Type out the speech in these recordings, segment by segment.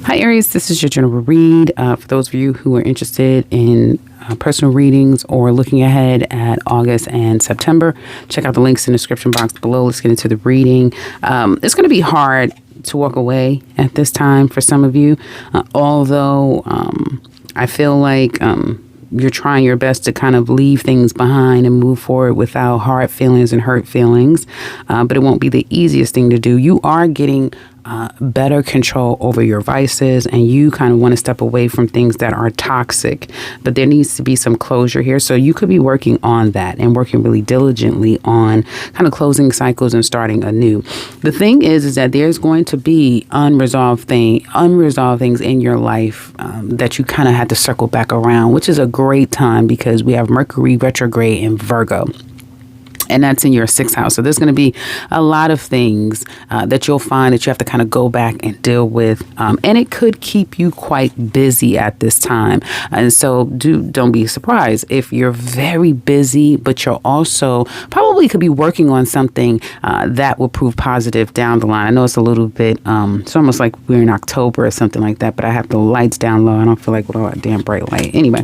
Hi Aries, this is your general read. For those of you who are interested in personal readings or looking ahead at August and September, check out the links in the description box below. Let's get into the reading. It's going to be hard to walk away at this time for some of you, although I feel like you're trying your best to kind of leave things behind and move forward without hard feelings and hurt feelings, but it won't be the easiest thing to do. You are getting better control over your vices, and you kind of want to step away from things that are toxic, but there needs to be some closure here. So you could be working on that and working really diligently on kind of closing cycles and starting anew. The thing is that there's going to be unresolved things in your life that you kind of had to circle back around, which is a great time because we have Mercury retrograde in Virgo. And that's in your 6th house. So there's going to be a lot of things that you'll find that you have to kind of go back and deal with. And it could keep you quite busy at this time. And so don't be surprised if you're very busy, but you're also probably could be working on something that will prove positive down the line. I know it's a little bit, it's almost like we're in October or something like that, but I have the lights down low. I don't feel like with all that damn bright light. Anyway,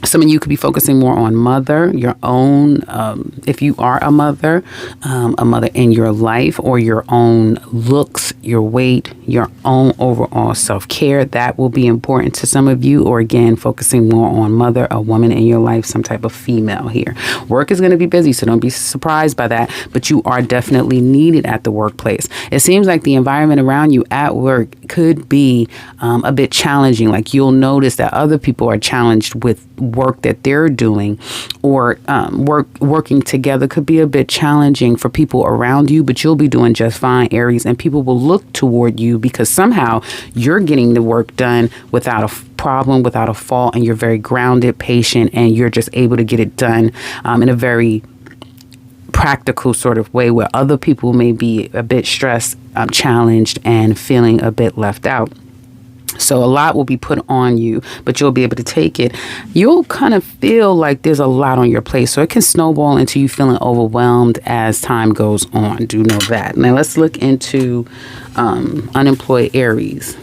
some of you could be focusing more on your own, if you are a mother in your life, or your own looks, your weight, your own overall self-care. That will be important to some of you, or again, focusing more on a woman in your life, some type of female here. Work is going to be busy, so don't be surprised by that, but you are definitely needed at the workplace. It seems like the environment around you at work could be a bit challenging. Like you'll notice that other people are challenged with work that they're doing, or working together could be a bit challenging for people around you, but you'll be doing just fine, Aries, and people will look toward you because somehow you're getting the work done without a problem, without a fault, and you're very grounded, patient, and you're just able to get it done in a very practical sort of way, where other people may be a bit stressed, challenged, and feeling a bit left out. So a lot will be put on you, but you'll be able to take it. You'll kind of feel like there's a lot on your plate. So it can snowball into you feeling overwhelmed as time goes on. Do know that. Now let's look into unemployed Aries.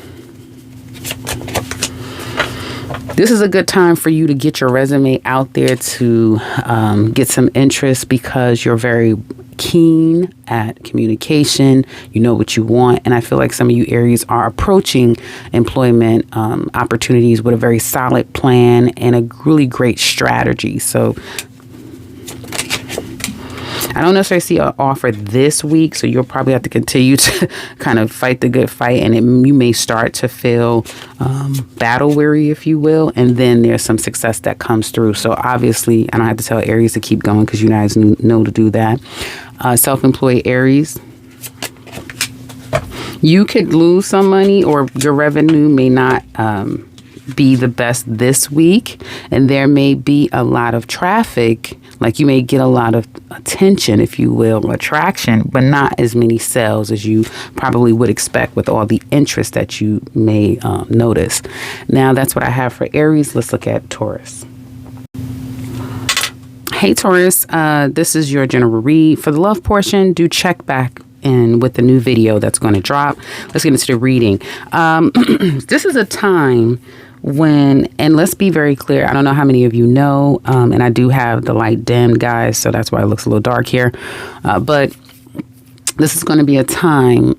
This is a good time for you to get your resume out there to get some interest, because you're very keen at communication. You know what you want. And I feel like some of you Aries are approaching employment opportunities with a very solid plan and a really great strategy. So I don't necessarily see an offer this week, so you'll probably have to continue to kind of fight the good fight, and you may start to feel battle weary, if you will, and then there's some success that comes through. So obviously, I don't have to tell Aries to keep going, because you guys know to do that. Self-employed Aries, you could lose some money, or your revenue may not be the best this week, and there may be a lot of traffic. Like you may get a lot of attention, if you will, attraction, but not as many sales as you probably would expect with all the interest that you may notice. Now, that's what I have for Aries. Let's look at Taurus. Hey, Taurus, this is your general read. For the love portion, do check back in with the new video that's going to drop. Let's get into the reading. This is a time when, and let's be very clear, I don't know how many of you know, and I do have the light dimmed, guys, so that's why it looks a little dark here, but this is going to be a time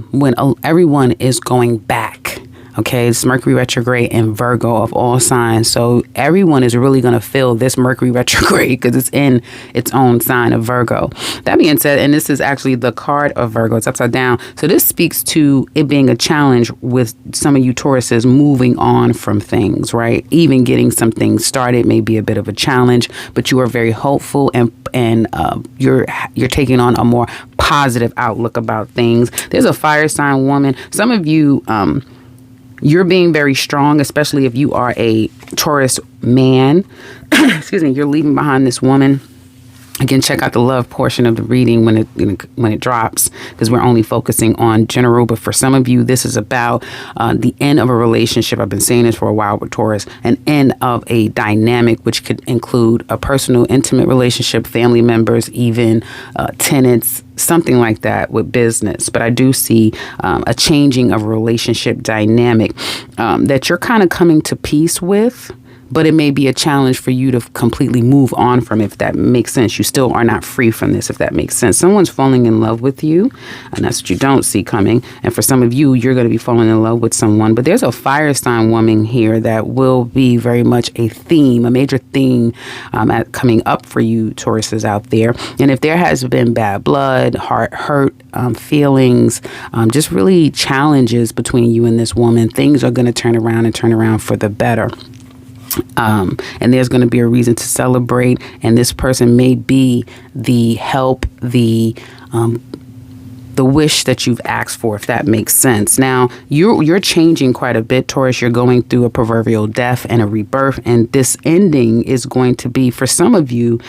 when everyone is going back. Okay, it's Mercury retrograde in Virgo of all signs. So everyone is really going to feel this Mercury retrograde because it's in its own sign of Virgo. That being said, and this is actually the card of Virgo, it's upside down. So this speaks to it being a challenge with some of you Tauruses moving on from things, right? Even getting some things started may be a bit of a challenge, but you are very hopeful, and you're taking on a more positive outlook about things. There's a fire sign woman. Some of you, you're being very strong, especially if you are a Taurus man. Excuse me, you're leaving behind this woman Again, check out the love portion of the reading when it drops, because we're only focusing on general. But for some of you, this is about the end of a relationship. I've been saying this for a while with Taurus, an end of a dynamic, which could include a personal, intimate relationship, family members, even tenants, something like that with business. But I do see a changing of a relationship dynamic that you're kind of coming to peace with. But it may be a challenge for you to completely move on from, if that makes sense. You still are not free from this, if that makes sense. Someone's falling in love with you, and that's what you don't see coming. And for some of you, you're going to be falling in love with someone. But there's a fire sign woman here that will be very much a theme, a major theme coming up for you, Tauruses out there. And if there has been bad blood, heart hurt, feelings, just really challenges between you and this woman, things are going to turn around for the better. And there's going to be a reason to celebrate, and this person may be the help, the wish that you've asked for, if that makes sense. Now, you're changing quite a bit, Taurus. You're going through a proverbial death and a rebirth, and this ending is going to be, for some of you,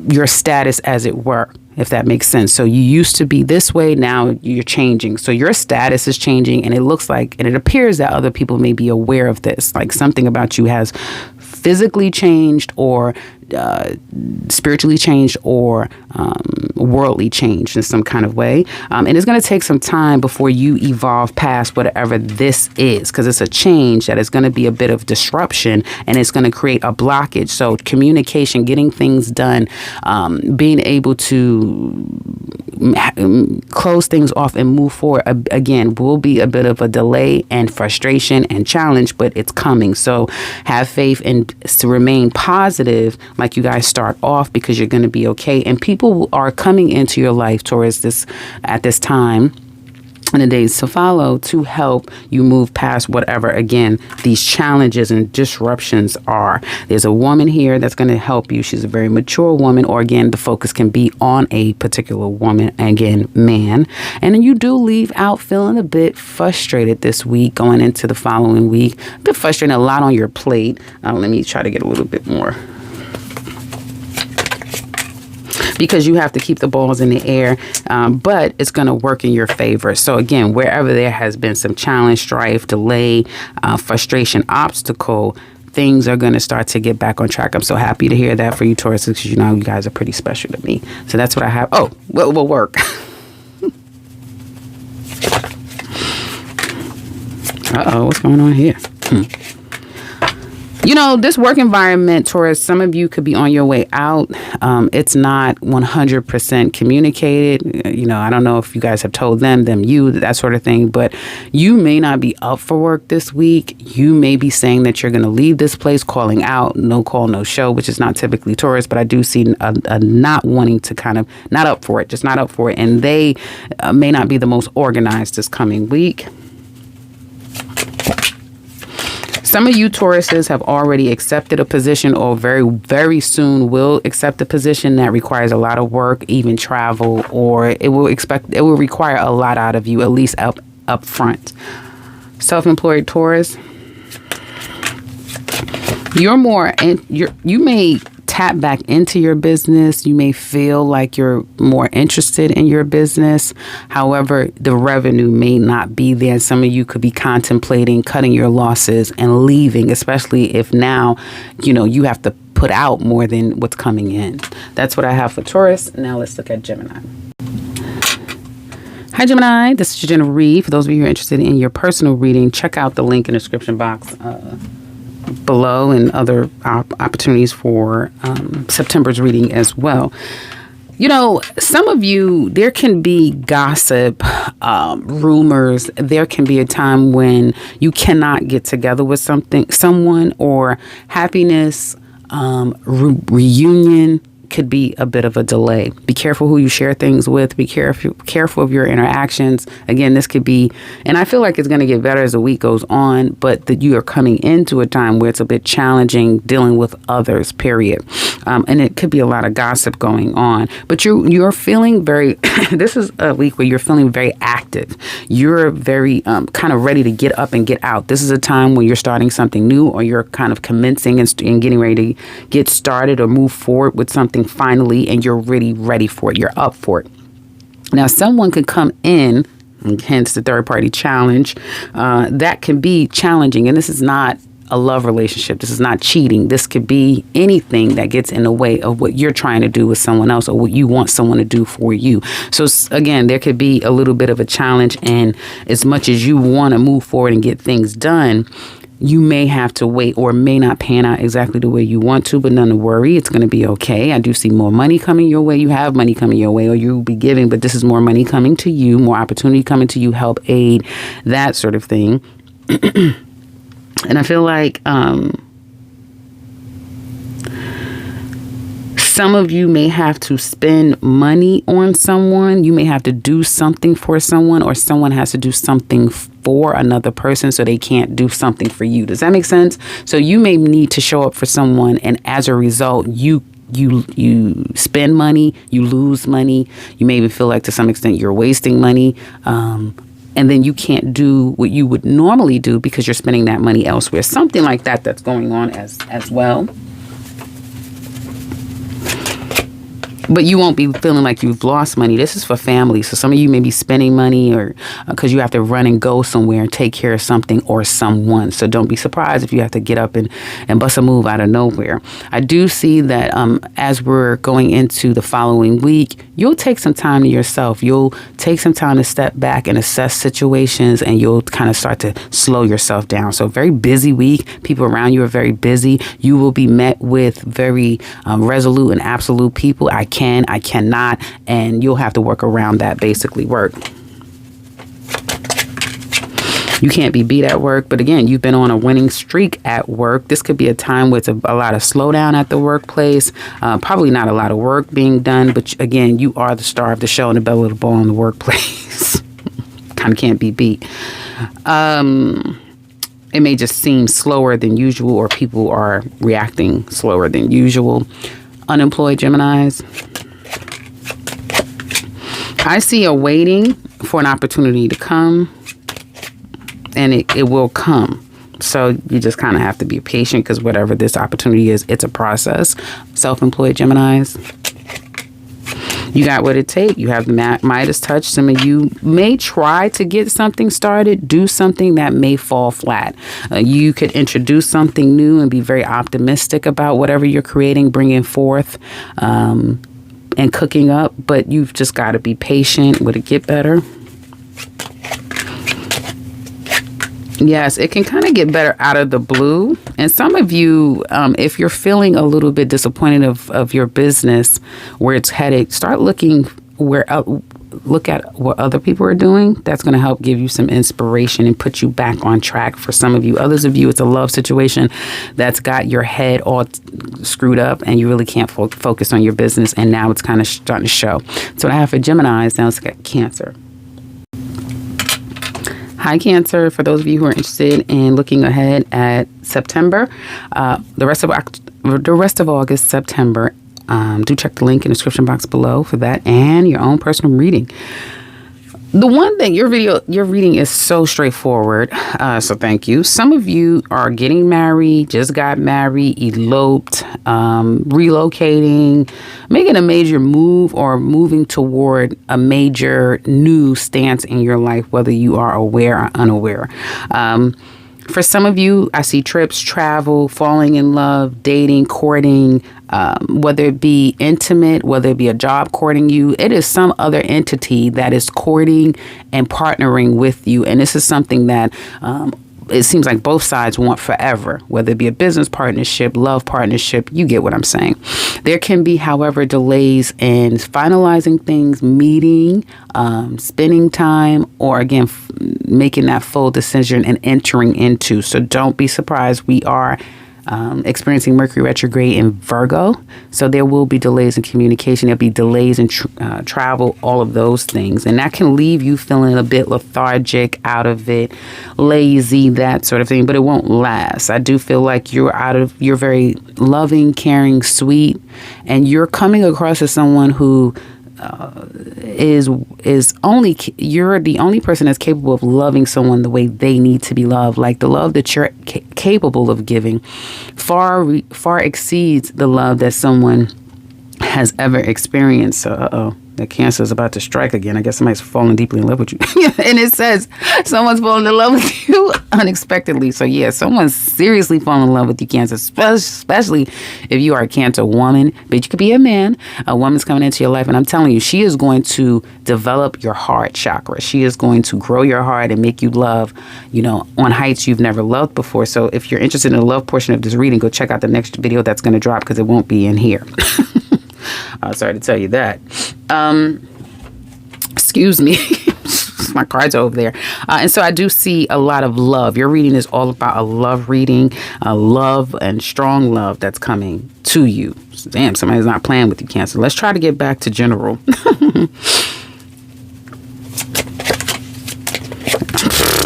your status, as it were, if that makes sense. So you used to be this way, now you're changing. So your status is changing, and it looks like, and it appears that other people may be aware of this, like something about you has physically changed, or spiritually changed, or worldly changed in some kind of way. And it's going to take some time before you evolve past whatever this is, because it's a change that is going to be a bit of disruption, and it's going to create a blockage. So communication, getting things done, being able to close things off and move forward, again, will be a bit of a delay and frustration and challenge, but it's coming. So have faith and to remain positive, like you guys start off, because you're going to be okay. And people are coming into your life, Taurus, at this time in the days to follow, to help you move past whatever, again, these challenges and disruptions are. There's a woman here that's going to help you. She's a very mature woman, or again, the focus can be on a particular woman, again, man. And then you do leave out feeling a bit frustrated this week, going into the following week. A bit frustrated, a lot on your plate. Let me try to get a little bit more, because you have to keep the balls in the air, but it's going to work in your favor. So again, wherever there has been some challenge, strife, delay, frustration, obstacle, things are going to start to get back on track. I'm so happy to hear that for you, Taurus, because you know you guys are pretty special to me. So that's what I have. Oh, will work. Uh-oh, what's going on here? You know, this work environment, Taurus, some of you could be on your way out. It's not 100% communicated. You know, I don't know if you guys have told them, you, that sort of thing, but you may not be up for work this week. You may be saying that you're going to leave this place, calling out, no call, no show, which is not typically Taurus, but I do see a not wanting to kind of, not up for it, just not up for it. And they may not be the most organized this coming week. Some of you Tauruses have already accepted a position, or very, very soon will accept a position that requires a lot of work, even travel, or it will require a lot out of you, at least up front. Self-employed Taurus, you may tap back into your business. You may feel like you're more interested in your business. However, the revenue may not be there. Some of you could be contemplating cutting your losses and leaving, especially if now, you know, you have to put out more than what's coming in. That's what I have for Taurus. Now let's look at Gemini. Hi, Gemini. This is your general read. For those of you who are interested in your personal reading, check out the link in the description box below, and other opportunities for September's reading as well. You know, some of you, there can be gossip, rumors. There can be a time when you cannot get together with someone, or happiness, reunion could be a bit of a delay. Be careful who you share things with. Be careful of your interactions. Again, this could be, and I feel like it's going to get better as the week goes on, but that you are coming into a time where it's a bit challenging dealing with others, period. And it could be a lot of gossip going on. But you're feeling very, this is a week where you're feeling very active. You're very kind of ready to get up and get out. This is a time when you're starting something new, or you're kind of commencing and getting ready to get started or move forward with something finally, and you're really ready for it. You're up for it. Now, someone could come in, hence the third party challenge, that can be challenging. And this is not a love relationship. This is not cheating. This could be anything that gets in the way of what you're trying to do with someone else, or what you want someone to do for you. So again, there could be a little bit of a challenge, and as much as you want to move forward and get things done, you may have to wait, or may not pan out exactly the way you want to, but none to worry. It's going to be okay. I do see more money coming your way. You have money coming your way, or you'll be giving, but this is more money coming to you, more opportunity coming to you, help, aid, that sort of thing. And I feel like some of you may have to spend money on someone. You may have to do something for someone, or someone has to do something for another person so they can't do something for you. Does that make sense? So you may need to show up for someone, and as a result, you spend money, you lose money. You may even feel like to some extent you're wasting money. And then you can't do what you would normally do because you're spending that money elsewhere. Something like that that's going on as well. But you won't be feeling like you've lost money. This is for family. So some of you may be spending money, or because you have to run and go somewhere and take care of something or someone. So don't be surprised if you have to get up and bust a move out of nowhere. I do see that as we're going into the following week, you'll take some time to yourself. You'll take some time to step back and assess situations, and you'll kind of start to slow yourself down. So very busy week. People around you are very busy. You will be met with very resolute and absolute people. I cannot, and you'll have to work around that, basically work. You can't be beat at work, but again, you've been on a winning streak at work. This could be a time with a lot of slowdown at the workplace. Probably not a lot of work being done, but again, you are the star of the show and the belle of the ball in the workplace. Kind of can't be beat. It may just seem slower than usual, or people are reacting slower than usual. Unemployed Geminis, I see a waiting for an opportunity to come, and it will come. So you just kind of have to be patient, because whatever this opportunity is, it's a process. Self-employed Geminis, you got what it takes. You have the Midas touch. Some of you may try to get something started, do something that may fall flat. You could introduce something new and be very optimistic about whatever you're creating, bringing forth, and cooking up. But you've just got to be patient. Would it get better? Yes, it can kind of get better out of the blue. And some of you, if you're feeling a little bit disappointed of your business, where it's headed, start looking look at what other people are doing. That's going to help give you some inspiration and put you back on track. For some of you, others of you, it's a love situation that's got your head all screwed up, and you really can't focus on your business. And now it's kind of starting to show. So what I have for Geminis, now it's got Cancer. Hi, Cancer. For those of you who are interested in looking ahead at September, the rest of August, September, do check the link in the description box below for that and your own personal reading. The one thing, your reading is so straightforward, so thank you. Some of you are getting married, just got married, eloped, relocating, making a major move, or moving toward a major new stance in your life, whether you are aware or unaware. For some of you, I see trips, travel, falling in love, dating, courting, whether it be intimate, whether it be a job courting you. It is some other entity that is courting and partnering with you. And this is something that it seems like both sides want forever, whether it be a business partnership, love partnership. You get what I'm saying. There can be, however, delays in finalizing things, meeting, spending time, or again, making that full decision and entering into. So don't be surprised. We are experiencing Mercury retrograde in Virgo. So there will be delays in communication. There'll be delays in travel, all of those things. And that can leave you feeling a bit lethargic, out of it, lazy, that sort of thing. But it won't last. I do feel like you're very loving, caring, sweet, and you're coming across as someone who you're the only person that's capable of loving someone the way they need to be loved. Like the love that you're capable of giving far exceeds the love that someone has ever experienced. So, that Cancer is about to strike again. I guess somebody's falling deeply in love with you. And it says someone's falling in love with you unexpectedly. So yeah, someone's seriously falling in love with you, Cancer, especially if you are a Cancer woman. But you could be a man. A woman's coming into your life, and I'm telling you, she is going to develop your heart chakra. She is going to grow your heart and make you love, on heights you've never loved before. So if you're interested in the love portion of this reading, go check out the next video that's going to drop, because it won't be in here. Sorry to tell you that. Excuse me. My cards are over there. And so I do see a lot of love. Your reading is all about a love reading, a love and strong love that's coming to you. Damn, somebody's not playing with you, Cancer. Let's try to get back to general.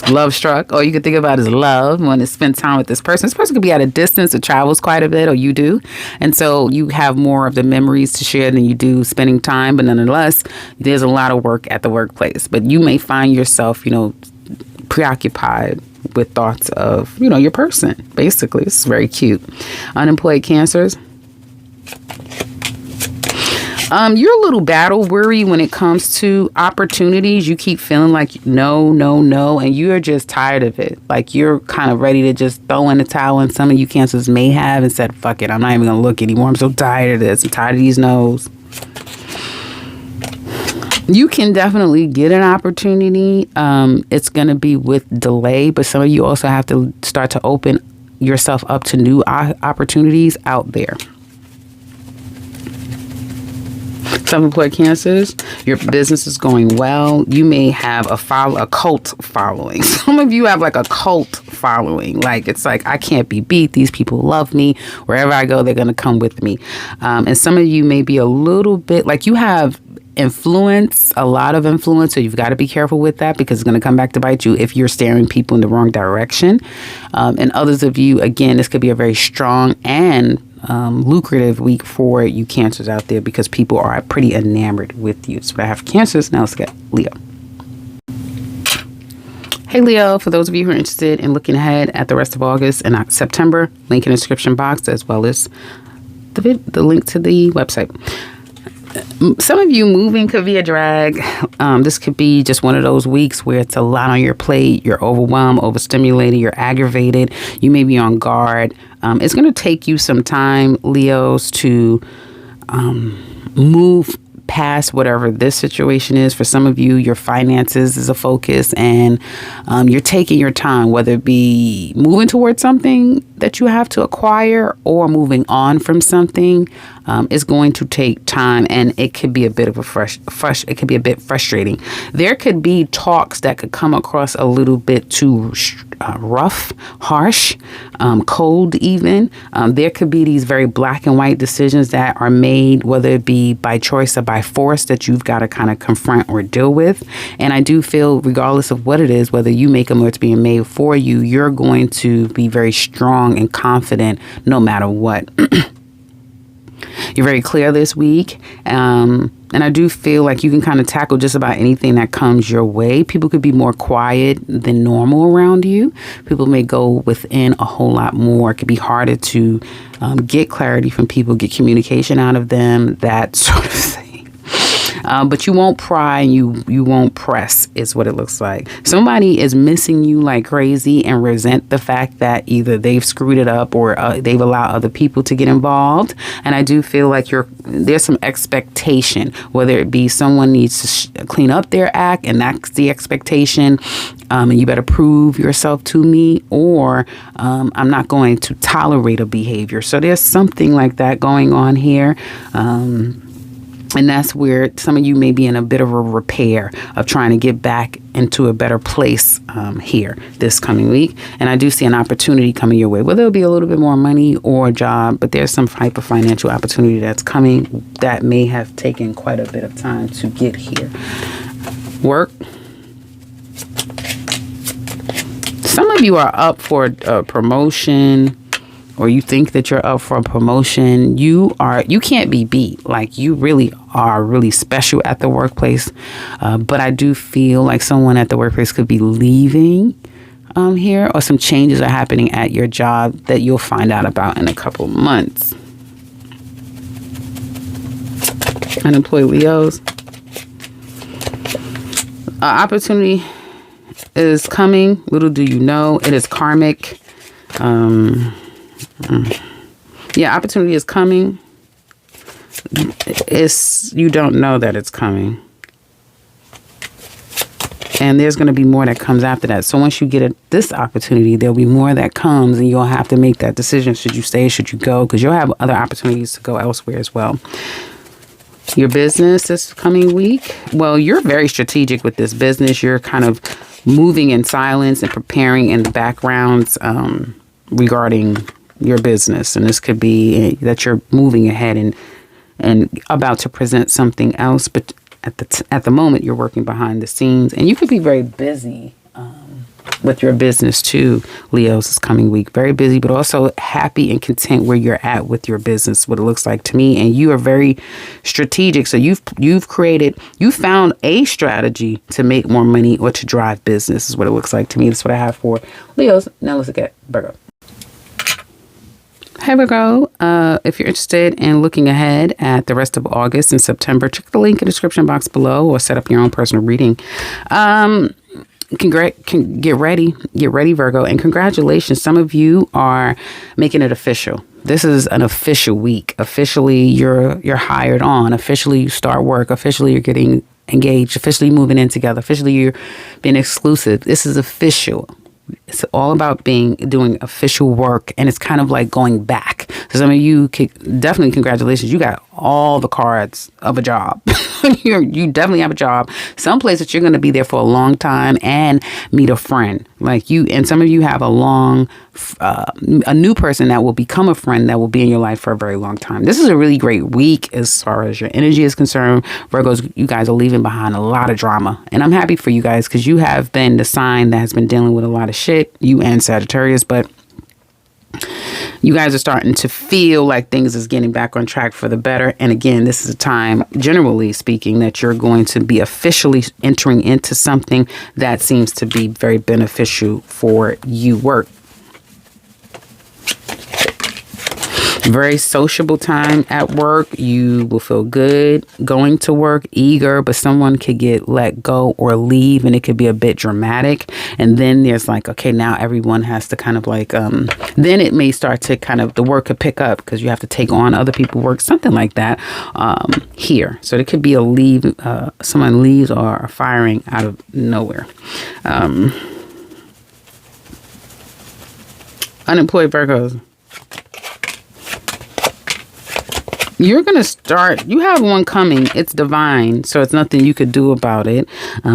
Love struck. All you can think about is love. You want to spend time with this person. This person could be at a distance or travels quite a bit, or you do. And so you have more of the memories to share than you do spending time. But nonetheless, there's a lot of work at the workplace. But you may find yourself, preoccupied with thoughts of, your person. Basically, it's very cute. Unemployed Cancers. You're a little battle weary when it comes to opportunities. You keep feeling like no, and you're just tired of it. Like you're kind of ready to just throw in the towel, and some of you Cancers may have and said, fuck it, I'm not even going to look anymore. I'm so tired of this. I'm tired of these no's. You can definitely get an opportunity. It's going to be with delay, but some of you also have to start to open yourself up to new opportunities out there. Self-employed Cancers, your business is going well. You may have a cult following. Some of you have like a cult following. Like it's like, I can't be beat. These people love me. Wherever I go, they're going to come with me. And some of you may be a little bit like you have influence, a lot of influence. So you've got to be careful with that, because it's going to come back to bite you if you're steering people in the wrong direction. And others of you, again, this could be a very strong and lucrative week for you Cancers out there, because people are pretty enamored with you. So I have Cancers. Now let's get Leo. Hey Leo, for those of you who are interested in looking ahead at the rest of August and September, link in the description box, as well as the link to the website. Some of you, moving could be a drag. This could be just one of those weeks where it's a lot on your plate. You're overwhelmed, overstimulated, you're aggravated. You may be on guard. It's going to take you some time, Leos, to move past whatever this situation is. For some of you, your finances is a focus, and you're taking your time, whether it be moving towards something that you have to acquire or moving on from something. Is going to take time, and it could be a bit of it could be a bit frustrating. There could be talks that could come across a little bit too rough, harsh, cold even. There could be these very black and white decisions that are made, whether it be by choice or by force, that you've got to kind of confront or deal with. And I do feel, regardless of what it is, whether you make them or it's being made for you, you're going to be very strong and confident no matter what. You're very clear this week. And I do feel like you can kind of tackle just about anything that comes your way. People could be more quiet than normal around you. People may go within a whole lot more. It could be harder to get clarity from people, get communication out of them, that sort of thing. But you won't pry and you won't press, is what it looks like. Somebody is missing you like crazy and resent the fact that either they've screwed it up or they've allowed other people to get involved. And I do feel like there's some expectation, whether it be someone needs to clean up their act, and that's the expectation. And you better prove yourself to me, or I'm not going to tolerate a behavior. So there's something like that going on here. And that's where some of you may be in a bit of a repair of trying to get back into a better place here this coming week. And I do see an opportunity coming your way, whether it'll be a little bit more money or a job, but there's some type of financial opportunity that's coming that may have taken quite a bit of time to get here. Work. Some of you are up for a promotion, or you think that you're up for a promotion. You can't be beat. Like, you really are really special at the workplace. But I do feel like someone at the workplace could be leaving here, or some changes are happening at your job that you'll find out about in a couple months. Unemployed Leos. Opportunity is coming. Little do you know, it is karmic. Yeah, opportunity is coming. You don't know that it's coming. And there's going to be more that comes after that. So once you get this opportunity, there'll be more that comes, and you'll have to make that decision. Should you stay? Should you go? Because you'll have other opportunities to go elsewhere as well. Your business this coming week. Well, you're very strategic with this business. You're kind of moving in silence and preparing in the backgrounds regarding your business. And this could be that you're moving ahead and about to present something else. But at the moment, you're working behind the scenes, and you could be very busy with your business too, Leos, this coming week. Very busy, but also happy and content where you're at with your business, what it looks like to me. And you are very strategic. So you found a strategy to make more money or to drive business, is what it looks like to me. That's what I have for Leos. Now let's look at Virgo. Hey Virgo, if you're interested in looking ahead at the rest of August and September, check the link in the description box below, or set up your own personal reading. Get ready, Virgo, and congratulations. Some of you are making it official. This is an official week. Officially, you're hired on. Officially, you start work. Officially, you're getting engaged. Officially, moving in together. Officially, you're being exclusive. This is official. It's all about doing official work, and it's kind of like going back. So some of you, definitely congratulations. You got all the cards of a job. You definitely have a job. Some place that you're going to be there for a long time and meet a friend like you. And some of you have a new person that will become a friend that will be in your life for a very long time. This is a really great week as far as your energy is concerned. Virgos, you guys are leaving behind a lot of drama, and I'm happy for you guys because you have been the sign that has been dealing with a lot of shit, you and Sagittarius, but you guys are starting to feel like things is getting back on track for the better. And again, this is a time, generally speaking, that you're going to be officially entering into something that seems to be very beneficial for you. Work. Very sociable time at work. You will feel good going to work, eager, but someone could get let go or leave, and it could be a bit dramatic. And then there's like, okay, now everyone has to kind of like, then it may start to kind of, the work could pick up because you have to take on other people's work, something like that here. So there could be a leave, someone leaves or a firing out of nowhere. Unemployed Virgos. You're going to start, you have one coming. It's divine. So it's nothing you could do about it.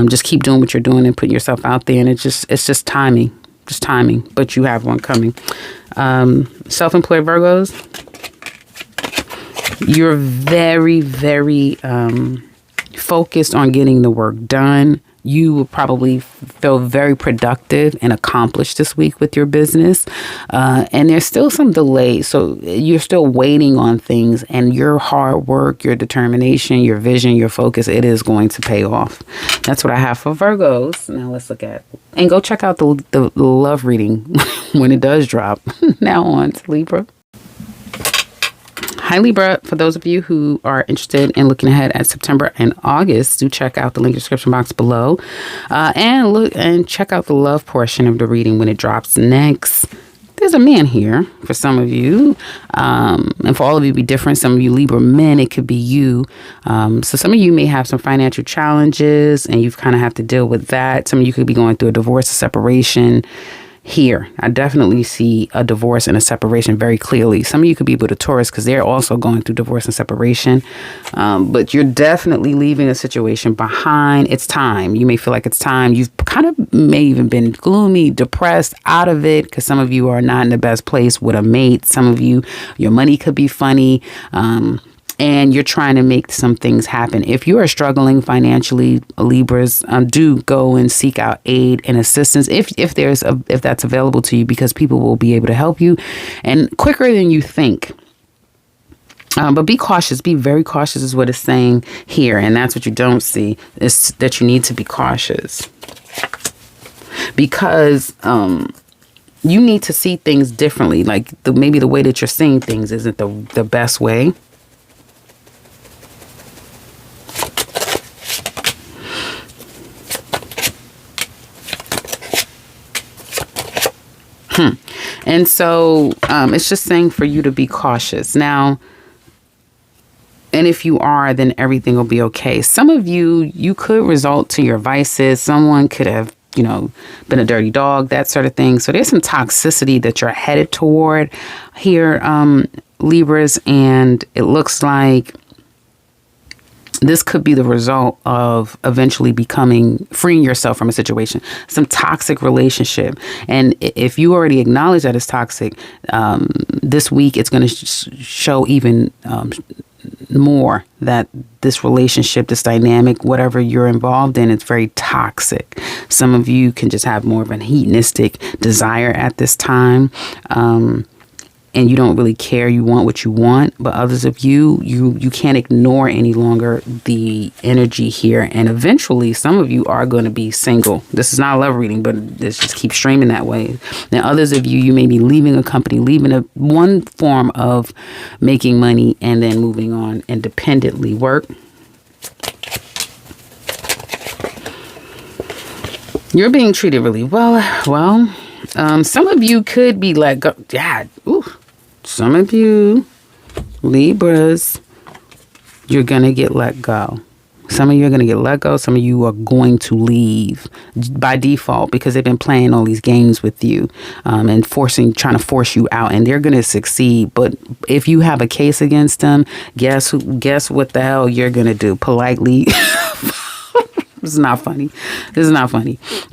Just keep doing what you're doing and putting yourself out there. And it's just timing, but you have one coming. Self-employed Virgos. You're very, very focused on getting the work done. You will probably feel very productive and accomplished this week with your business. And there's still some delay. So you're still waiting on things, and your hard work, your determination, your vision, your focus, it is going to pay off. That's what I have for Virgos. Now let's look at, and go check out the love reading when it does drop. Now on to Libra. Hi Libra, for those of you who are interested in looking ahead at September and August, do check out the link in the description box below, and check out the love portion of the reading when it drops next. There's a man here for some of you, and for all of you, be different. Some of you Libra men, it could be you. So some of you may have some financial challenges, and you kind of have to deal with that. Some of you could be going through a divorce, a separation. here. I definitely see a divorce and a separation very clearly. Some of you could be with a Taurus because they're also going through divorce and separation. But you're definitely leaving a situation behind. It's time. You may feel like it's time. You've kind of may even been gloomy, depressed, out of it, because some of you are not in the best place with a mate. Some of you, your money could be funny. And you're trying to make some things happen. If you are struggling financially, Libras, do go and seek out aid and assistance if that's available to you, because people will be able to help you and quicker than you think. But be cautious. Be very cautious is what it's saying here. And that's what you don't see, is that you need to be cautious. Because you need to see things differently. Like maybe the way that you're seeing things isn't the best way. And so it's just saying for you to be cautious. Now, and if you are, then everything will be okay. Some of you could result to your vices. Someone could have, been a dirty dog, that sort of thing. So there's some toxicity that you're headed toward here, Libras. And it looks like this could be the result of eventually freeing yourself from a situation, some toxic relationship. And if you already acknowledge that it's toxic, this week it's going to show even more that this relationship, this dynamic, whatever you're involved in, it's very toxic. Some of you can just have more of a hedonistic desire at this time. And you don't really care. You want what you want. But others of you can't ignore any longer the energy here. And eventually, some of you are going to be single. This is not a love reading, but this just keeps streaming that way. Now, others of you may be leaving a company, leaving one form of making money, and then moving on independently. Work. You're being treated really well. Some of you could be let go. Yeah. Ooh. Some of you, Libras, you're going to get let go. Some of you are going to get let go. Some of you are going to leave by default because they've been playing all these games with you and trying to force you out, and they're going to succeed. But if you have a case against them, guess what the hell you're going to do? Politely. This is not funny.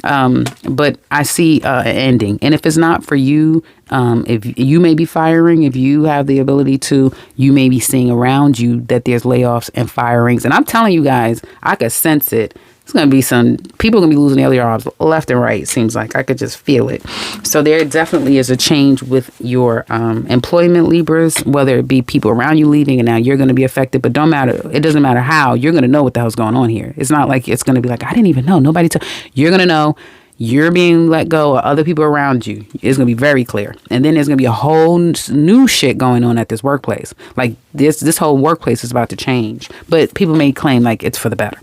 But I see an ending. And if it's not for you, if you may be firing, if you have the ability to, you may be seeing around you that there's layoffs and firings. And I'm telling you guys, I could sense it. It's going to be some people going to be losing their jobs left and right. It seems like I could just feel it. So there definitely is a change with your employment, Libras, whether it be people around you leaving and now you're going to be affected. But it doesn't matter how, you're going to know what the hell's going on here. It's not like it's going to be like, I didn't even know. Nobody told. You're going to know you're being let go of other people around you. It's going to be very clear. And then there's going to be a whole new shit going on at this workplace. Like this whole workplace is about to change. But people may claim like it's for the better.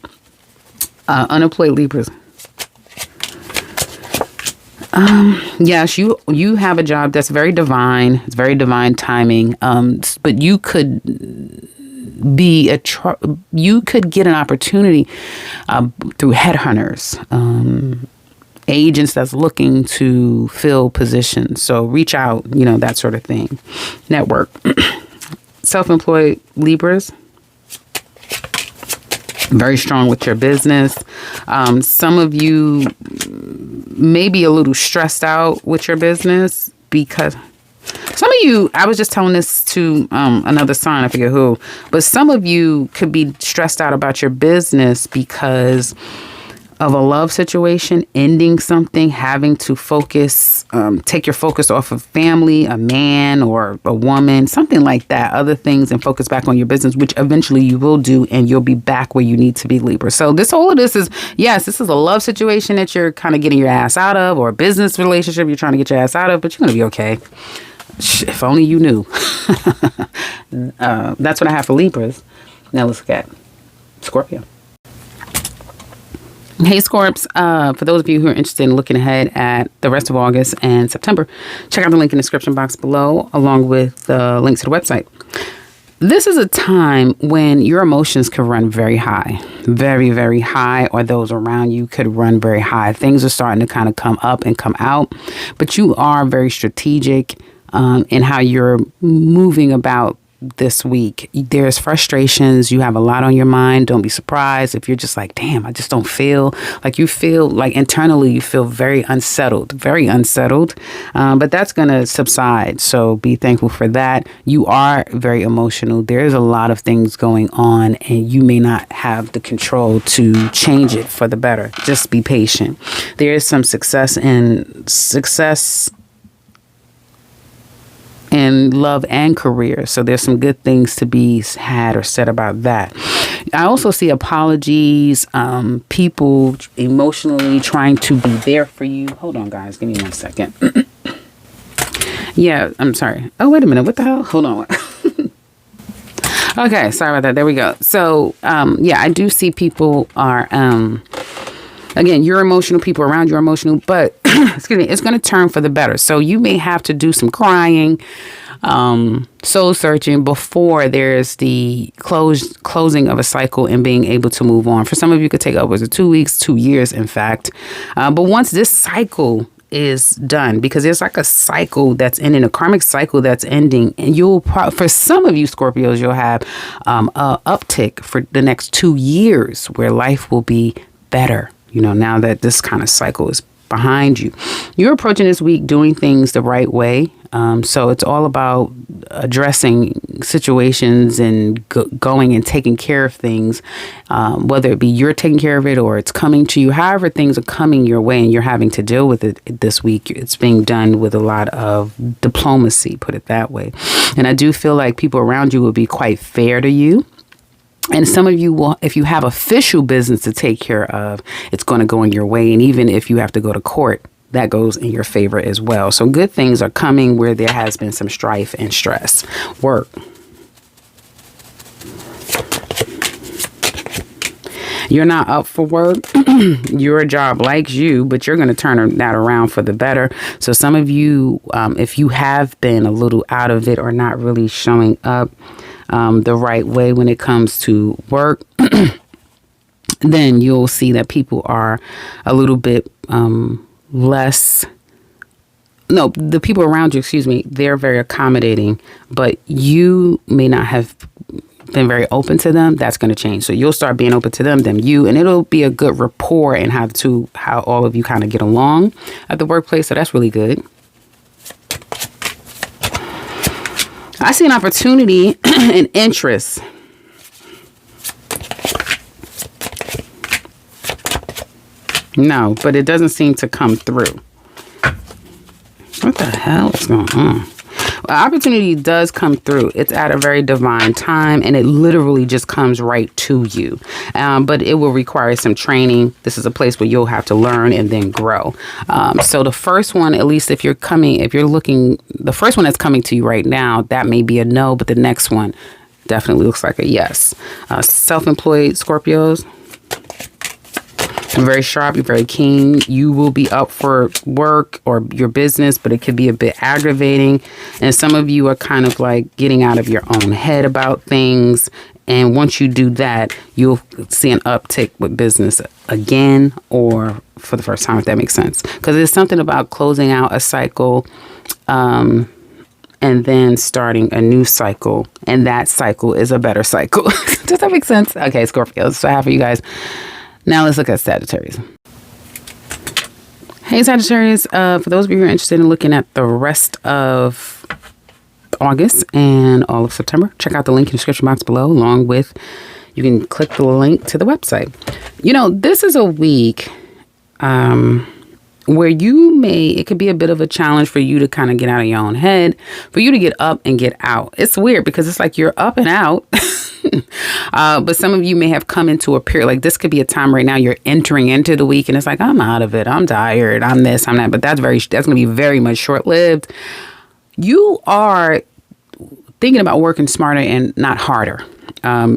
Unemployed Libras. Yes, you have a job that's very divine. It's very divine timing. But you could you could get an opportunity through headhunters, agents that's looking to fill positions. So reach out, that sort of thing. Network. Self-employed Libras. Very strong with your business. Some of you may be a little stressed out with your business because some of you, I was just telling this to another sign, I forget who, but some of you could be stressed out about your business because of a love situation, ending something, having to focus, take your focus off of family, a man or a woman, something like that, other things, and focus back on your business, which eventually you will do, and you'll be back where you need to be, Libra. So all of this is, yes, this is a love situation that you're kind of getting your ass out of, or a business relationship you're trying to get your ass out of, but you're going to be okay. If only you knew. That's what I have for Libras. Now let's look at Scorpio. Hey, Scorps, for those of you who are interested in looking ahead at the rest of August and September, check out the link in the description box below, along with the links to the website. This is a time when your emotions could run very high, very, very high, or those around you could run very high. Things are starting to kind of come up and come out, but you are very strategic in how you're moving about this week. There's frustrations. You have a lot on your mind. Don't be surprised if you're just like, damn, I just don't feel like you feel like internally you feel very unsettled. But that's going to subside. So be thankful for that. You are very emotional. There's a lot of things going on and you may not have the control to change it for the better. Just be patient. There is some success in love and career. So there's some good things to be had or said about that. I also see apologies, people emotionally trying to be there for you. Hold on, guys. Give me 1 second. Yeah, I'm sorry. Oh, wait a minute. What the hell? Hold on. Okay, sorry about that. There we go. So, yeah, I do see people are... Again, you're emotional, people around you are emotional, but excuse me, it's going to turn for the better. So you may have to do some crying, soul searching before there's the closing of a cycle and being able to move on. For some of you, it could take upwards of 2 weeks, 2 years, in fact. But once this cycle is done, because there's like a cycle that's ending, a karmic cycle that's ending, and for some of you Scorpios, you'll have a uptick for the next 2 years where life will be better. You know, now that this kind of cycle is behind you, you're approaching this week doing things the right way. So it's all about addressing situations and going and taking care of things, whether it be you're taking care of it or it's coming to you. However, things are coming your way and you're having to deal with it this week. It's being done with a lot of diplomacy, put it that way. And I do feel like people around you will be quite fair to you. And some of you will, if you have official business to take care of, it's going to go in your way. And even if you have to go to court, that goes in your favor as well. So good things are coming where there has been some strife and stress. Work. You're not up for work. Your job likes you, but you're going to turn that around for the better. So some of you, if you have been a little out of it or not really showing up the right way when it comes to work, then you'll see that people are a little bit less. No, the people around you, excuse me, they're very accommodating, but you may not have been very open to them. That's going to change. So you'll start being open to them, and it'll be a good rapport and how all of you kind of get along at the workplace. So that's really good. I see an opportunity and interest. No, but it doesn't seem to come through. What the hell is going on? Opportunity does come through. It's at a very divine time, and it literally just comes right to you. But it will require some training. This is a place where you'll have to learn and then grow. So the first one, at least if you're looking, the first one that's coming to you right now, that may be a no, but the next one definitely looks like a yes. Self-employed Scorpios. You're very sharp. You're very keen. You will be up for work or your business, but it could be a bit aggravating. And some of you are kind of like getting out of your own head about things. And once you do that, you'll see an uptick with business again or for the first time, if that makes sense. Because there's something about closing out a cycle and then starting a new cycle. And that cycle is a better cycle. Does that make sense? Okay, Scorpios. So I have for you guys. Now let's look at Sagittarius. Hey, Sagittarius. For those of you who are interested in looking at the rest of August and all of September, check out the link in the description box below, along with, you can click the link to the website. You know, this is a week where it could be a bit of a challenge for you to kind of get out of your own head, for you to get up and get out. It's weird because it's like you're up and out. But some of you may have come into a period, like this could be a time right now you're entering into the week and it's like, I'm out of it. I'm tired. I'm this, I'm that. But that's going to be very much short-lived. You are thinking about working smarter and not harder.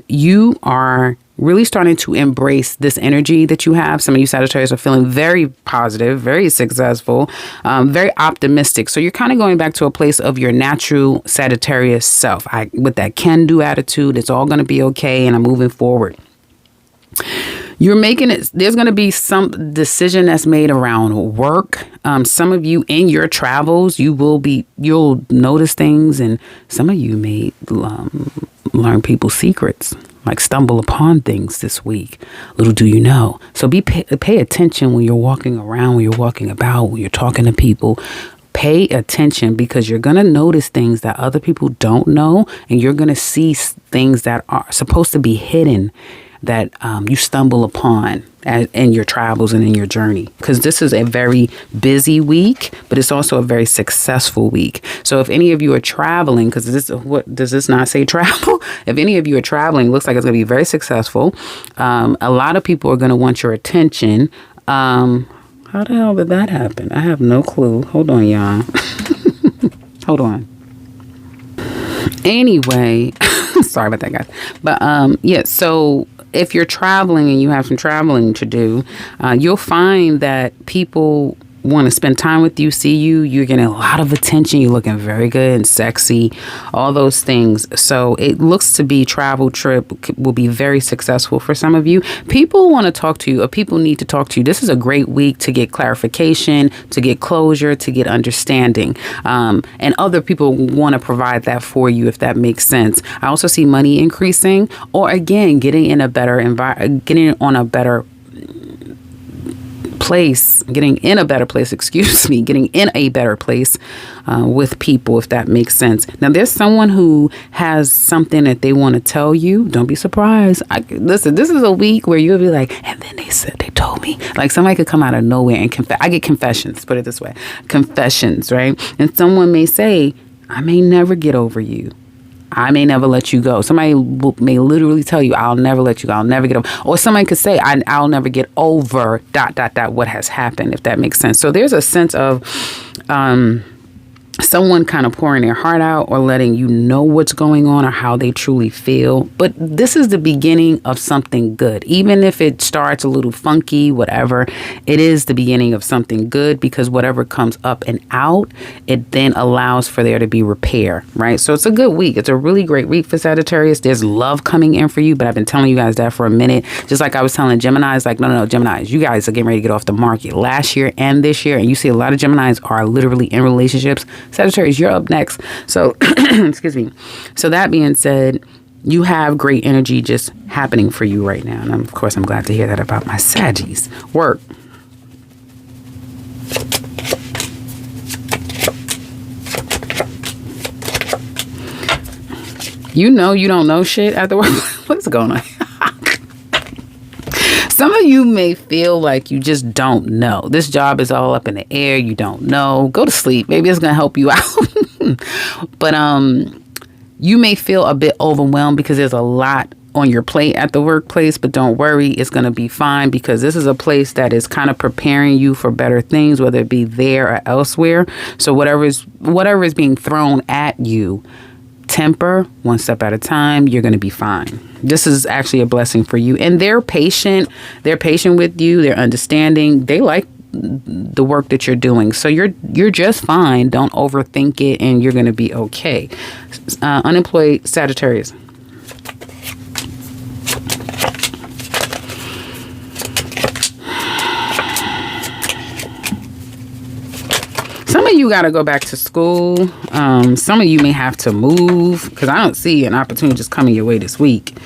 You are really starting to embrace this energy that you have. Some of you Sagittarius are feeling very positive, very successful, very optimistic. So you're kind of going back to a place of your natural Sagittarius self. With that can-do attitude, it's all going to be okay, and I'm moving forward. You're making it, there's going to be some decision that's made around work. Some of you in your travels, you'll notice things, and some of you may learn people's secrets, like stumble upon things this week. Little do you know. So pay attention when you're walking around, when you're walking about, when you're talking to people. Pay attention, because you're going to notice things that other people don't know, and you're going to see things that are supposed to be hidden that you stumble upon in your travels and in your journey. Because this is a very busy week, but it's also a very successful week. So if any of you are traveling, because what does this not say travel? If any of you are traveling, it looks like it's going to be very successful. A lot of people are going to want your attention. How the hell did that happen? I have no clue. Hold on, y'all. Hold on. Anyway, sorry about that, guys. But yeah, so if you're traveling and you have some traveling to do, you'll find that people want to spend time with you, see you. You're getting a lot of attention. You're looking very good and sexy, all those things. So it looks to be travel trip will be very successful for some of you. People want to talk to you, or people need to talk to you. This is a great week to get clarification, to get closure, to get understanding. And other people want to provide that for you, if that makes sense. I also see money increasing, or again, getting in a better environment, getting in a better place with people, if that makes sense. Now, there's someone who has something that they want to tell you. Don't be surprised. Listen, this is a week where you'll be like, and then they told me. Like, somebody could come out of nowhere and confess. I get confessions, put it this way. Confessions, right? And someone may say, I may never get over you. I may never let you go. Somebody may literally tell you, I'll never let you go. I'll never get over. Or somebody could say, I'll never get over ... what has happened, if that makes sense. So there's a sense of someone kind of pouring their heart out, or letting you know what's going on, or how they truly feel. But this is the beginning of something good. Even if it starts a little funky, whatever, it is the beginning of something good, because whatever comes up and out, it then allows for there to be repair, right? So it's a good week. It's a really great week for Sagittarius. There's love coming in for you, but I've been telling you guys that for a minute. Just like I was telling Geminis, like, no, Geminis, you guys are getting ready to get off the market last year and this year. And you see a lot of Geminis are literally in relationships. Sagittarius, you're up next. So, excuse me. So that being said, you have great energy just happening for you right now. And of course, I'm glad to hear that about my Saggies. Work. You know you don't know shit at the work. What's going on? Some of you may feel like you just don't know. This job is all up in the air. You don't know. Go to sleep. Maybe it's going to help you out. But you may feel a bit overwhelmed because there's a lot on your plate at the workplace. But don't worry. It's going to be fine, because this is a place that is kind of preparing you for better things, whether it be there or elsewhere. So whatever is being thrown at you, temper, one step at a time. You're going to be fine. This is actually a blessing for you. And they're patient. They're patient with you. They're understanding. They like the work that you're doing. So you're just fine. Don't overthink it, and you're going to be okay. Unemployed Sagittarius. Some of you got to go back to school. Some of you may have to move, because I don't see an opportunity just coming your way this week.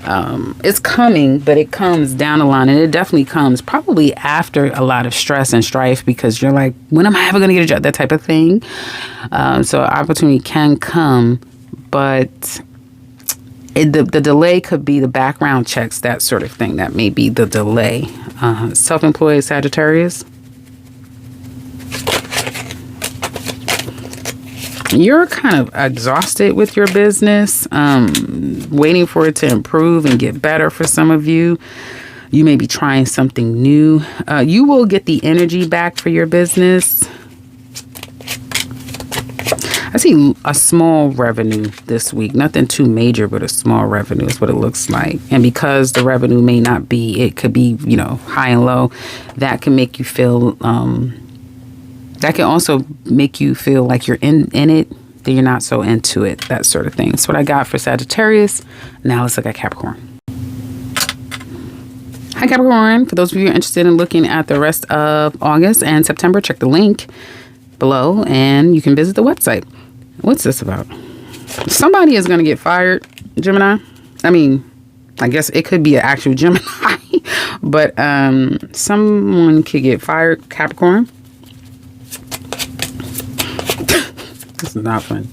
It's coming, but it comes down the line, and it definitely comes probably after a lot of stress and strife, because you're like, when am I ever going to get a job? That type of thing. So opportunity can come, but the delay could be the background checks, that sort of thing. That may be the delay. Self-employed Sagittarius. You're kind of exhausted with your business, waiting for it to improve and get better for some of you. You may be trying something new. You will get the energy back for your business. I see a small revenue this week. Nothing too major, but a small revenue is what it looks like. And because the revenue may not be, it could be, high and low, that can make you feel, that can also make you feel like you're in it, then you're not so into it, that sort of thing. That's what I got for Sagittarius. Now let's look at Capricorn. Hi, Capricorn. For those of you interested in looking at the rest of August and September, check the link below and you can visit the website. What's this about? Somebody is going to get fired, Gemini. I guess it could be an actual Gemini, but someone could get fired, Capricorn. This is not fun.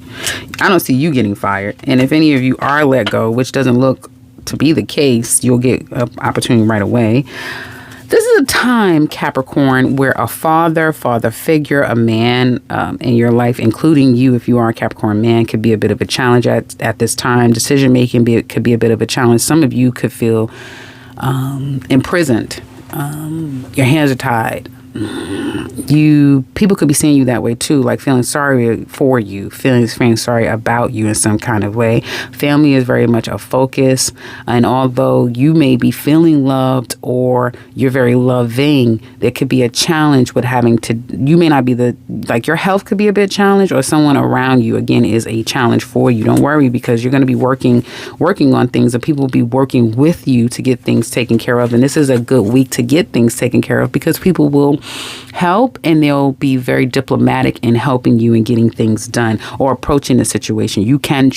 I don't see you getting fired. And if any of you are let go, which doesn't look to be the case, you'll get an opportunity right away. This is a time, Capricorn, where a father figure, a man in your life, including you, if you are a Capricorn man, could be a bit of a challenge at this time. Decision making could be a bit of a challenge. Some of you could feel imprisoned. Your hands are tied. People could be seeing you that way too, like feeling sorry for you, feeling sorry about you in some kind of way. Family is very much a focus, and although you may be feeling loved or you're very loving, there could be a challenge with you may not be your health could be a bit challenged, or someone around you again is a challenge for you. Don't worry, because you're going to be working on things, and people will be working with you to get things taken care of. And this is a good week to get things taken care of, because people will help, and they'll be very diplomatic in helping you and getting things done or approaching the situation. You can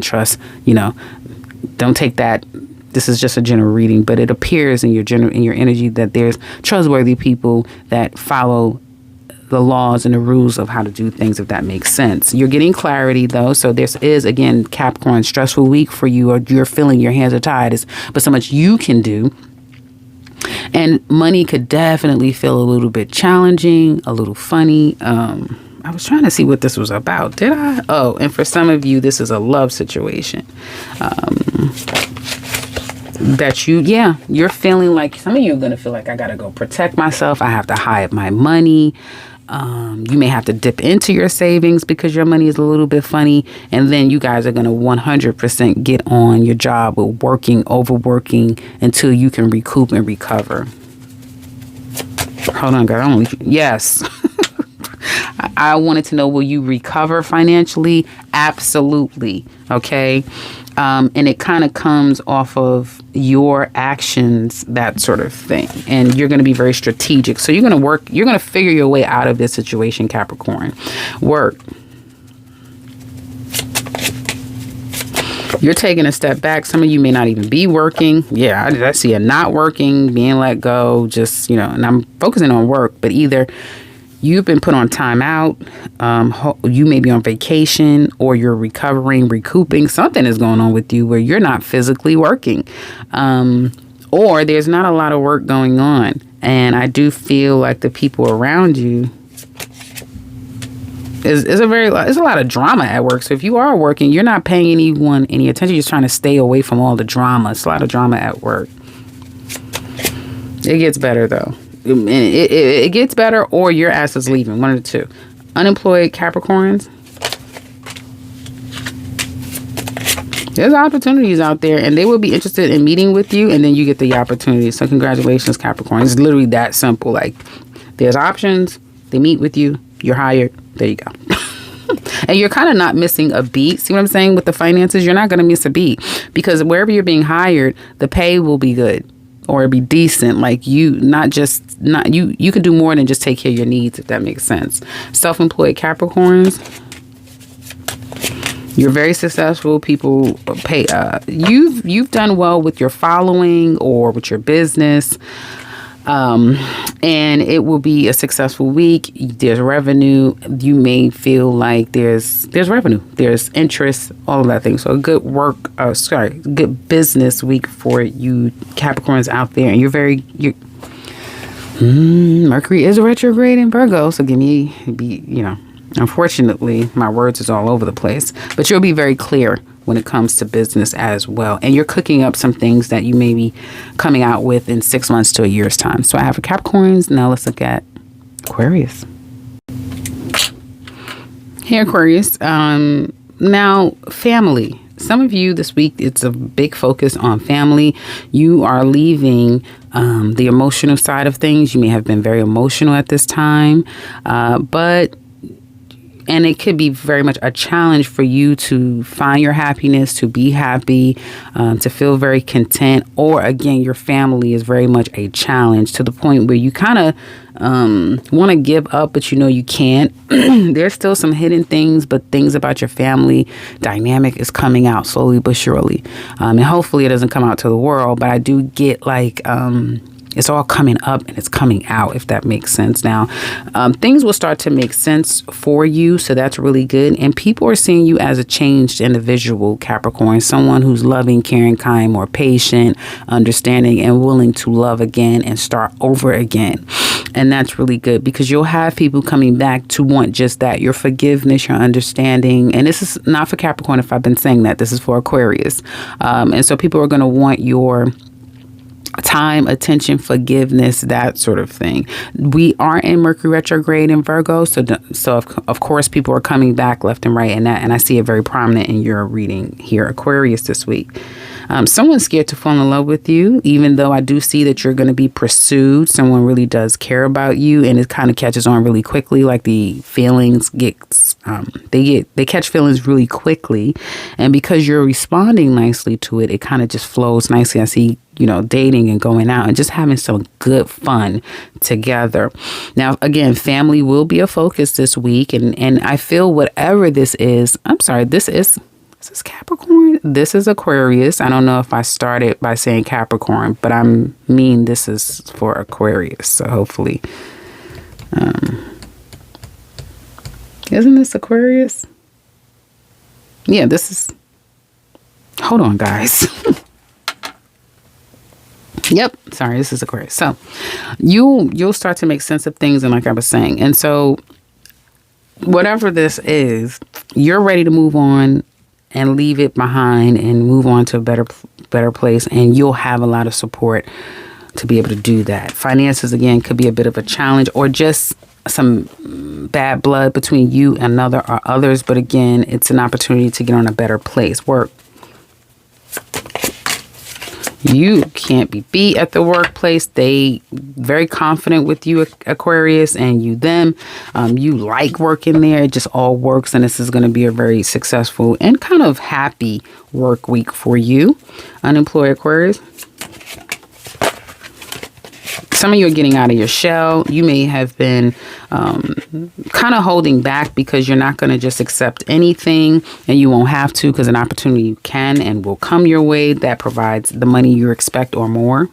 trust, don't take that. This is just a general reading, but it appears in your energy that there's trustworthy people that follow the laws and the rules of how to do things, if that makes sense. You're getting clarity though. So this is, again, Capricorn, stressful week for you, or you're feeling your hands are tied, but so much you can do. And money could definitely feel a little bit challenging, a little funny. I was trying to see what this was about. Did I? Oh, and for some of you, this is a love situation. You're feeling like, some of you are going to feel like, I got to go protect myself. I have to hide my money. You may have to dip into your savings because your money is a little bit funny. And then you guys are going to 100% get on your job with overworking until you can recoup and recover. Hold on, girl. Yes. I wanted to know, will you recover financially? Absolutely. Okay. And it kind of comes off of your actions, that sort of thing. And you're going to be very strategic. So you're going to work, you're going to figure your way out of this situation, Capricorn. Work. You're taking a step back. Some of you may not even be working. Yeah, I see a not working, being let go, just, and I'm focusing on work, but either you've been put on timeout. You may be on vacation, or you're recovering, recouping. Something is going on with you where you're not physically working, or there's not a lot of work going on. And I do feel like the people around you is a lot of drama at work. So if you are working, you're not paying anyone any attention. You're just trying to stay away from all the drama. It's a lot of drama at work. It gets better though. It gets better, or your ass is leaving. One of the two. Unemployed Capricorns. There's opportunities out there, and they will be interested in meeting with you, and then you get the opportunity. So congratulations, Capricorn. It's literally that simple. Like, there's options. They meet with you. You're hired. There you go. And you're kind of not missing a beat. See what I'm saying with the finances? You're not going to miss a beat, because wherever you're being hired, the pay will be good. Or be decent, like you could do more than just take care of your needs, if that makes sense. Self-employed Capricorns, you're very successful. People pay. You've done well with your following or with your business, and it will be a successful week. There's revenue. You may feel like there's revenue, there's interest, all of that thing. So a good good business week for you Capricorns out there. And Mercury is retrograde in Virgo, so unfortunately, my words is all over the place, but you'll be very clear when it comes to business as well. And you're cooking up some things that you may be coming out with in 6 months to a year's time. So I have for Capricorns. Now let's look at Aquarius. Hey, Aquarius. Now, family. Some of you this week, it's a big focus on family. You are leaving the emotional side of things. You may have been very emotional at this time, and it could be very much a challenge for you to find your happiness, to be happy, to feel very content. Or again, your family is very much a challenge to the point where you kind of want to give up, but you know you can't. There's still some hidden things, but things about your family dynamic is coming out slowly but surely. And hopefully it doesn't come out to the world, but I do get like... it's all coming up and it's coming out, if that makes sense. Now, things will start to make sense for you. So that's really good. And people are seeing you as a changed individual, Capricorn, someone who's loving, caring, kind, more patient, understanding, and willing to love again and start over again. And that's really good because you'll have people coming back to want just that, your forgiveness, your understanding. And this is not for Capricorn if I've been saying that. This is for Aquarius. And so people are going to want your time, attention, forgiveness, that sort of thing. We are in Mercury retrograde in Virgo, so of course people are coming back left and right, and I see it very prominent in your reading here, Aquarius, this week. Someone's scared to fall in love with you, even though I do see that you're going to be pursued. Someone really does care about you, and it kind of catches on really quickly. Like the feelings they catch feelings really quickly, and because you're responding nicely to it, it kind of just flows nicely. I see, dating and going out and just having some good fun together. Now, again, family will be a focus this week, and I feel whatever this is, Is this Capricorn? This is Aquarius. I don't know if I started by saying Capricorn, but this is for Aquarius. So hopefully, isn't this Aquarius? Yeah, this is, hold on, guys. Yep. Sorry, this is Aquarius. So you'll start to make sense of things. And like I was saying, and so whatever this is, you're ready to move on and leave it behind and move on to a better place. And you'll have a lot of support to be able to do that. Finances, again, could be a bit of a challenge or just some bad blood between you and another or others. But again, it's an opportunity to get on a better place. Work. You can't be beat at the workplace. They very confident with you, Aquarius, and you them. You like working there. It just all works, and this is going to be a very successful and kind of happy work week for you, unemployed Aquarius. Some of you are getting out of your shell. You may have been kind of holding back because you're not going to just accept anything, and you won't have to because an opportunity can and will come your way that provides the money you expect or more.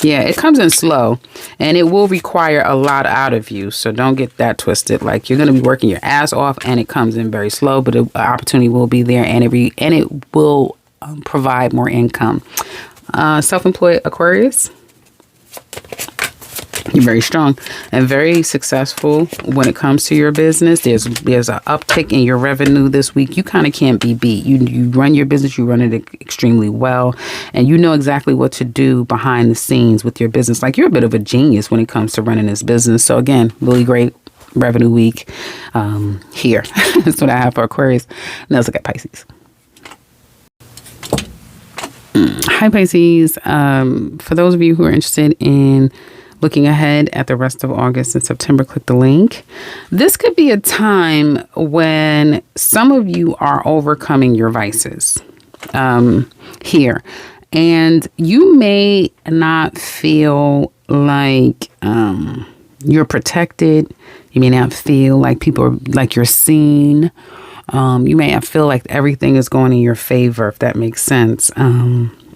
Yeah, it comes in slow, and it will require a lot out of you. So don't get that twisted. Like, you're going to be working your ass off, and it comes in very slow, but the opportunity will be there, and it will provide more income. Self-employed Aquarius, you're very strong and very successful when it comes to your business. There's an uptick in your revenue this week. You kind of can't be beat. You run your business, you run it extremely well, and you know exactly what to do behind the scenes with your business. Like, you're a bit of a genius when it comes to running this business. So again, really great revenue week here. That's what I have for Aquarius. Now let's look at Pisces. Hi, Pisces. For those of you who are interested in looking ahead at the rest of August and September, click the link. This could be a time when some of you are overcoming your vices here. And you may not feel like you're protected. You may not feel like people are like you're seen. You may not feel like everything is going in your favor, if that makes sense.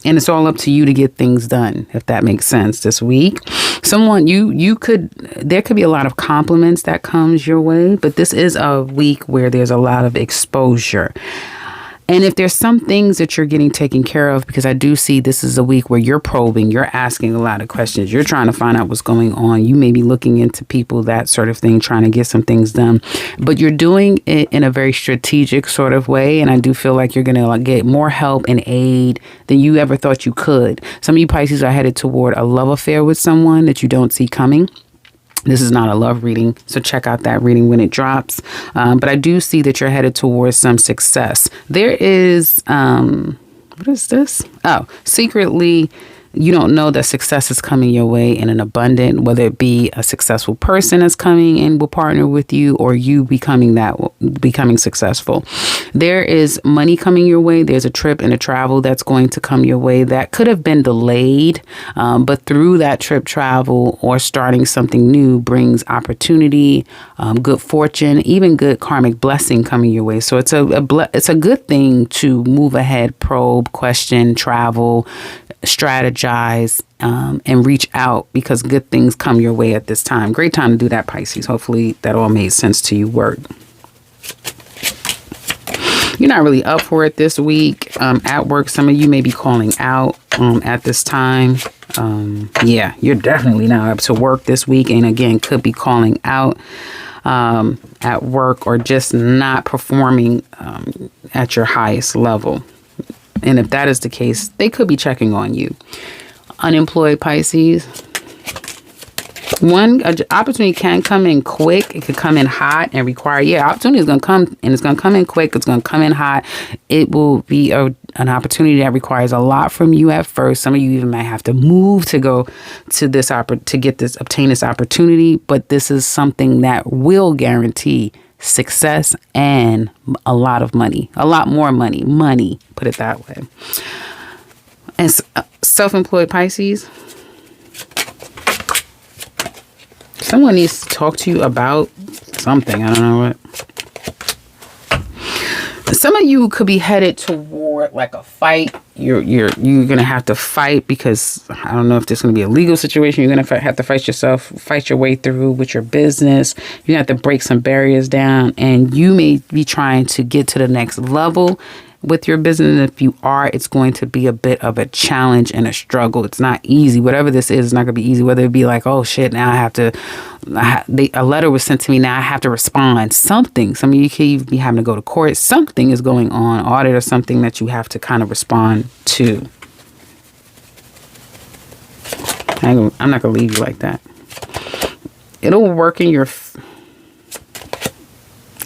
And it's all up to you to get things done, if that makes sense, this week. There could be a lot of compliments that comes your way, but this is a week where there's a lot of exposure. And if there's some things that you're getting taken care of, because I do see this is a week where you're probing, you're asking a lot of questions, you're trying to find out what's going on. You may be looking into people, that sort of thing, trying to get some things done. But you're doing it in a very strategic sort of way. And I do feel like you're going to get more help and aid than you ever thought you could. Some of you Pisces are headed toward a love affair with someone that you don't see coming. This is not a love reading, so check out that reading when it drops. But I do see that you're headed towards some success. There is, what is this? Oh, secretly, you don't know that success is coming your way in an abundant, whether it be a successful person that's coming and will partner with you, or you becoming successful. There is money coming your way. There's a trip and a travel that's going to come your way that could have been delayed, but through that trip, travel, or starting something new brings opportunity, good fortune, even good karmic blessing coming your way. So it's a good thing to move ahead, probe, question, travel, strategize, and reach out, because good things come your way at this time. Great time to do that, Pisces. Hopefully that all made sense to you. Word. You're not really up for it this week. At work, some of you may be calling out at this time. Yeah, you're definitely not up to work this week. And again, could be calling out at work, or just not performing at your highest level. And if that is the case, they could be checking on you. Unemployed Pisces. One opportunity can come in quick. It could come in hot and require, opportunity is going to come, and it's going to come in quick. It's going to come in hot. It will be an opportunity that requires a lot from you at first. Some of you even might have to move to go to this obtain this opportunity. But this is something that will guarantee success and a lot of money, a lot more money, put it that way. And self-employed Pisces, someone needs to talk to you about something. I don't know what. Some of you could be headed toward like a fight. You're gonna have to fight, because I don't know if there's gonna be a legal situation. You're gonna have to fight your way through with your business. You have to break some barriers down, and you may be trying to get to the next level with your business. And if you are, it's going to be a bit of a challenge and a struggle. It's not easy. Whatever this is, it's not gonna be easy. Whether it be like, oh shit, now I have to. A letter was sent to me. Now I have to respond. Something. Some of you could even be having to go to court. Something is going on, audit or something that you have to kind of respond to. I'm not gonna leave you like that. It'll work in your.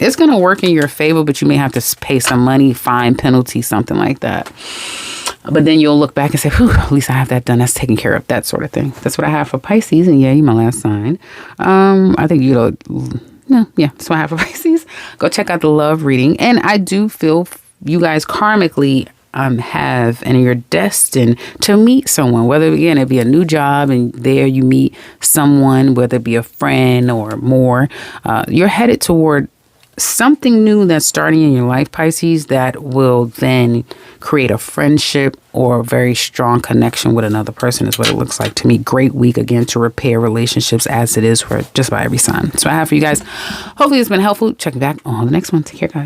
It's gonna work in your favor, but you may have to pay some money, fine, penalty, something like that. But then you'll look back and say, whew, at least I have that done. That's taken care of, that sort of thing. That's what I have for Pisces. And yeah, you're my last sign. I think that's what I have for Pisces. Go check out the love reading. And I do feel you guys karmically have, and you're destined to meet someone, whether again it be a new job and there you meet someone, whether it be a friend or more. You're headed toward something new that's starting in your life, Pisces, that will then create a friendship or a very strong connection with another person, is what it looks like to me. Great week again to repair relationships, as it is for just about every sign. So I have for you guys. Hopefully it's been helpful. Check back on the next one. Take care, guys.